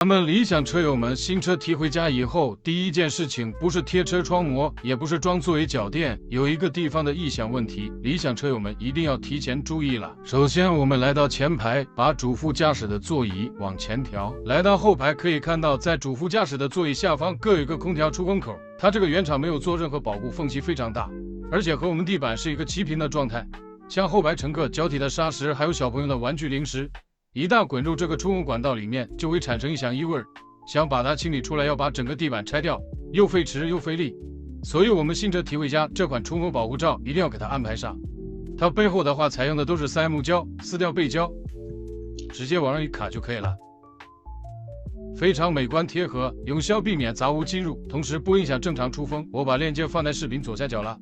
咱们理想车友们，新车提回家以后，第一件事情不是贴车窗膜，也不是装座位脚垫，有一个地方的异响问题，理想车友们一定要提前注意了。首先，我们来到前排，把主副驾驶的座椅往前调，来到后排，可以看到在主副驾驶的座椅下方各有一个空调出风口，它这个原厂没有做任何保护，缝隙非常大，而且和我们地板是一个齐平的状态。像后排乘客脚底的沙石，还有小朋友的玩具零食，一旦滚入这个出风管道里面，就会产生一响异味，想把它清理出来，要把整个地板拆掉，又费时又费力。所以我们新车提回家这款出风保护罩一定要给它安排上。它背后的话采用的都是3M 胶撕掉背胶，直接往上一卡就可以了，非常美观贴合，有效避免杂物进入，同时不影响正常出风。我把链接放在视频左下角了。